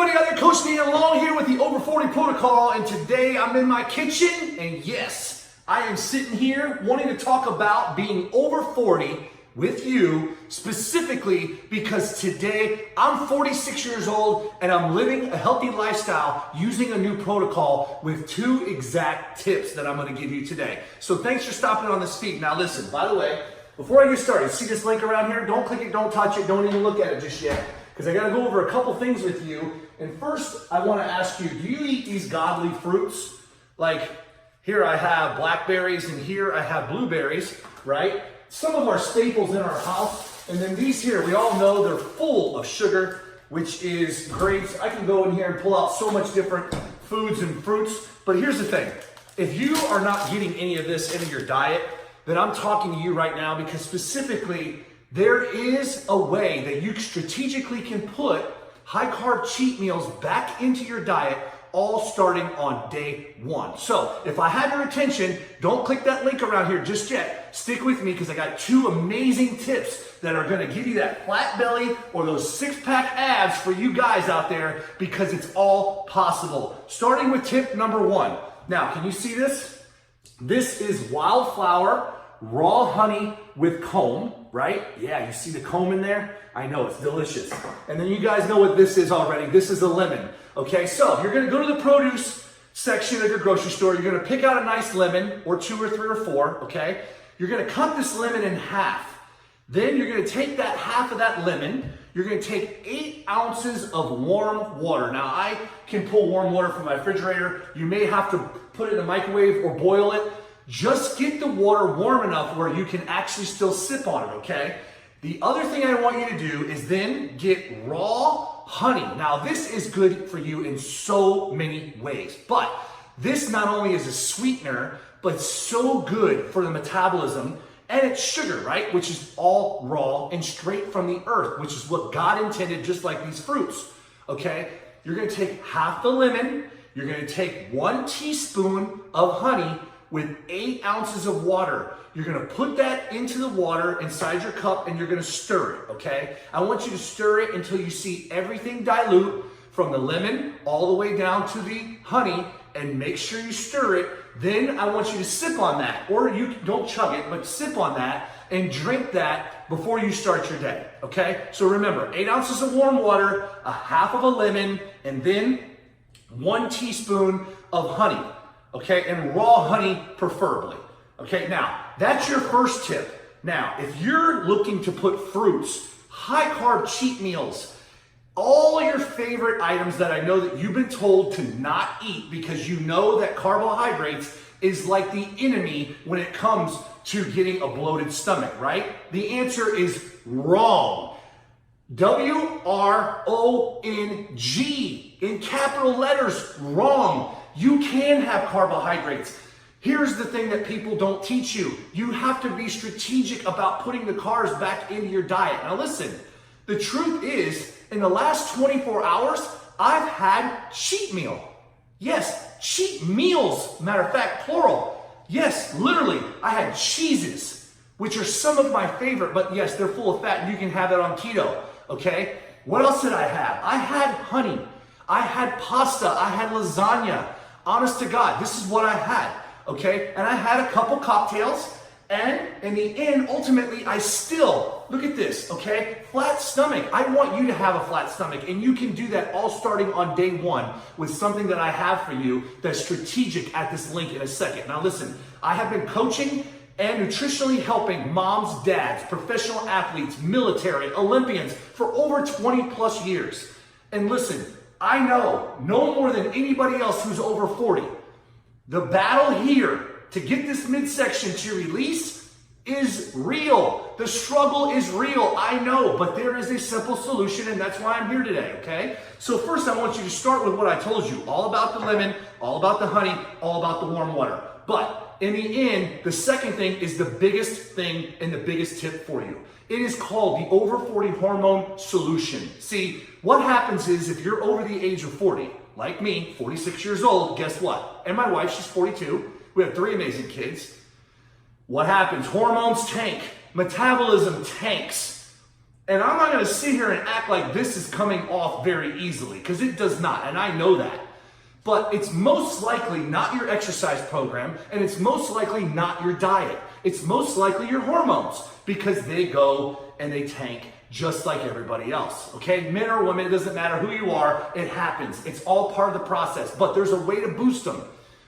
everybody out there? Coach Dan along here with the Over 40 Protocol, and today I'm in my kitchen, and yes, I am sitting here wanting to talk about being over 40 with you, specifically because today I'm 46 years old and I'm living a healthy lifestyle using a new protocol with 2 exact tips that I'm going to give you today. So thanks for stopping on this feed. Now listen, by the way, before I get started, see this link around here? Don't click it, don't touch it, don't even look at it just yet, because I got to go over a couple things with you. And first, I want to ask you, do you eat these godly fruits? Like, here I have blackberries and here I have blueberries, right? Some of our staples in our house. And then these here, we all know they're full of sugar, which is great. I can go in here and pull out so much different foods and fruits. But here's the thing. If you are not getting any of this into your diet, then I'm talking to you right now, because specifically, there is a way that you strategically can put high-carb cheat meals back into your diet, all starting on day 1. So if I have your attention, don't click that link around here just yet. Stick with me, because I got 2 amazing tips that are going to give you that flat belly or those 6-pack abs for you guys out there, because it's all possible. Starting with tip number 1. Now, can you see this? This is wildflower raw honey with comb, right? Yeah, you see the comb in there? I know, it's delicious. And then you guys know what this is already. This is a lemon. Okay, so you're gonna go to the produce section of your grocery store. You're gonna pick out a nice lemon, or 2 or 3 or 4, okay? You're gonna cut this lemon in half. Then you're gonna take that half of that lemon, you're gonna take 8 ounces of warm water. Now, I can pull warm water from my refrigerator. You may have to put it in the microwave or boil it. Just get the water warm enough where you can actually still sip on it, okay? The other thing I want you to do is then get raw honey. Now, this is good for you in so many ways, but this not only is a sweetener, but so good for the metabolism, and it's sugar, right? Which is all raw and straight from the earth, which is what God intended, just like these fruits, okay? You're gonna take half the lemon, you're gonna take 1 teaspoon of honey with 8 ounces of water. You're gonna put that into the water inside your cup, and you're gonna stir it, okay? I want you to stir it until you see everything dilute from the lemon all the way down to the honey, and make sure you stir it. Then I want you to sip on that, or you don't chug it, but sip on that and drink that before you start your day, okay? So remember, 8 ounces of warm water, a half of a lemon, and then 1 teaspoon of honey. Okay, and raw honey preferably. Okay, now, that's your first tip. Now, if you're looking to put fruits, high-carb cheat meals, all your favorite items that I know that you've been told to not eat, because you know that carbohydrates is like the enemy when it comes to getting a bloated stomach, right? The answer is wrong. W-R-O-N-G in capital letters, wrong. You can have carbohydrates. Here's the thing that people don't teach you. You have to be strategic about putting the carbs back into your diet. Now listen, the truth is, in the last 24 hours, I've had cheat meal. Yes, cheat meals, matter of fact, plural. Yes, literally, I had cheeses, which are some of my favorite, but yes, they're full of fat, and you can have that on keto, okay? What else did I have? I had honey. I had pasta. I had lasagna. Honest to God, this is what I had, okay? And I had a couple cocktails, and in the end, ultimately, I still, look at this, okay? Flat stomach. I want you to have a flat stomach, and you can do that all starting on day 1 with something that I have for you that's strategic at this link in a second. Now listen, I have been coaching and nutritionally helping moms, dads, professional athletes, military, Olympians for over 20 plus years. And listen, I know, no more than anybody else who's over 40, the battle here to get this midsection to release is real. The struggle is real, I know, but there is a simple solution, and that's why I'm here today, okay? So first, I want you to start with what I told you, all about the lemon, all about the honey, all about the warm water. But in the end, the second thing is the biggest thing and the biggest tip for you. It is called the over 40 hormone solution. See, what happens is if you're over the age of 40, like me, 46 years old, guess what? And my wife, she's 42. We have 3 amazing kids. What happens? Hormones tank, metabolism tanks, And I'm not going to sit here and act like this is coming off very easily, because it does not, and I know that. But it's most likely not your exercise program, and it's most likely not your diet. It's most likely your hormones, because they go and they tank just like everybody else, okay? Men or women, it doesn't matter who you are, it happens. It's all part of the process, but there's a way to boost them,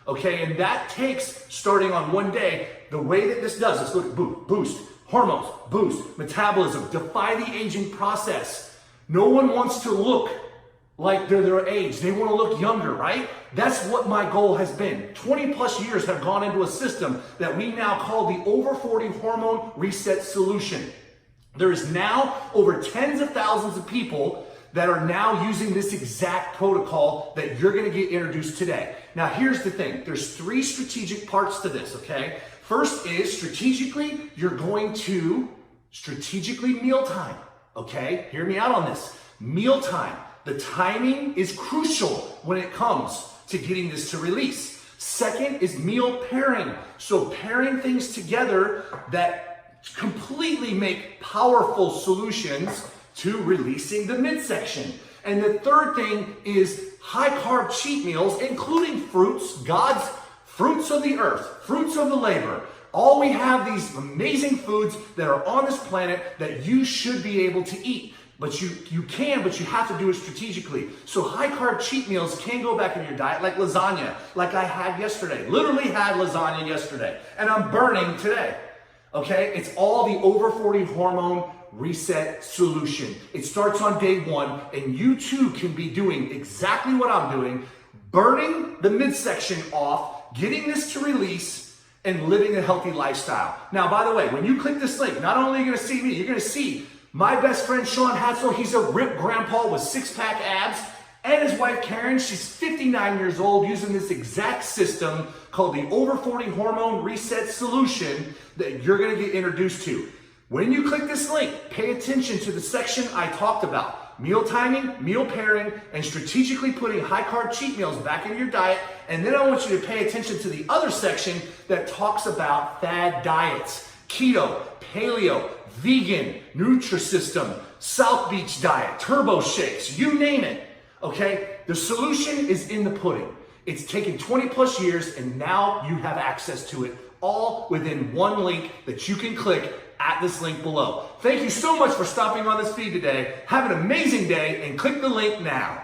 okay? And that takes, starting on one day, the way that this does is look, boost, hormones, boost, metabolism, defy the aging process. No one wants to look like they're their age. They want to look younger, right? That's what my goal has been. 20 plus years have gone into a system that we now call the over 40 hormone reset solution. There is now over tens of thousands of people that are now using this exact protocol that you're going to get introduced today. Now, here's the thing. There's 3 strategic parts to this, okay? First is strategically, you're going to strategically mealtime, okay? Hear me out on this. Mealtime. The timing is crucial when it comes to getting this to release. Second is meal pairing. So pairing things together that completely make powerful solutions to releasing the midsection. And the third thing is high carb cheat meals, including fruits, God's fruits of the earth, fruits of the labor. All we have these amazing foods that are on this planet that you should be able to eat. But you can, but you have to do it strategically. So high carb cheat meals can go back in your diet, like lasagna, like I had yesterday. Literally had lasagna yesterday, and I'm burning today. Okay, it's all the over 40 hormone reset solution. It starts on day 1, and you too can be doing exactly what I'm doing, burning the midsection off, getting this to release, and living a healthy lifestyle. Now, by the way, when you click this link, not only are you going to see me, you're going to see my best friend, Sean Hatzel. He's a ripped grandpa with 6-pack abs. And his wife, Karen, she's 59 years old, using this exact system called the Over 40 Hormone Reset Solution that you're going to get introduced to. When you click this link, pay attention to the section I talked about. Meal timing, meal pairing, and strategically putting high-carb cheat meals back in your diet. And then I want you to pay attention to the other section that talks about fad diets. Keto, paleo, vegan, Nutrisystem, South Beach diet, turbo shakes, you name it, okay? The solution is in the pudding. It's taken 20 plus years, and now you have access to it all within one link that you can click at this link below. Thank you so much for stopping on this feed today. Have an amazing day, and click the link now.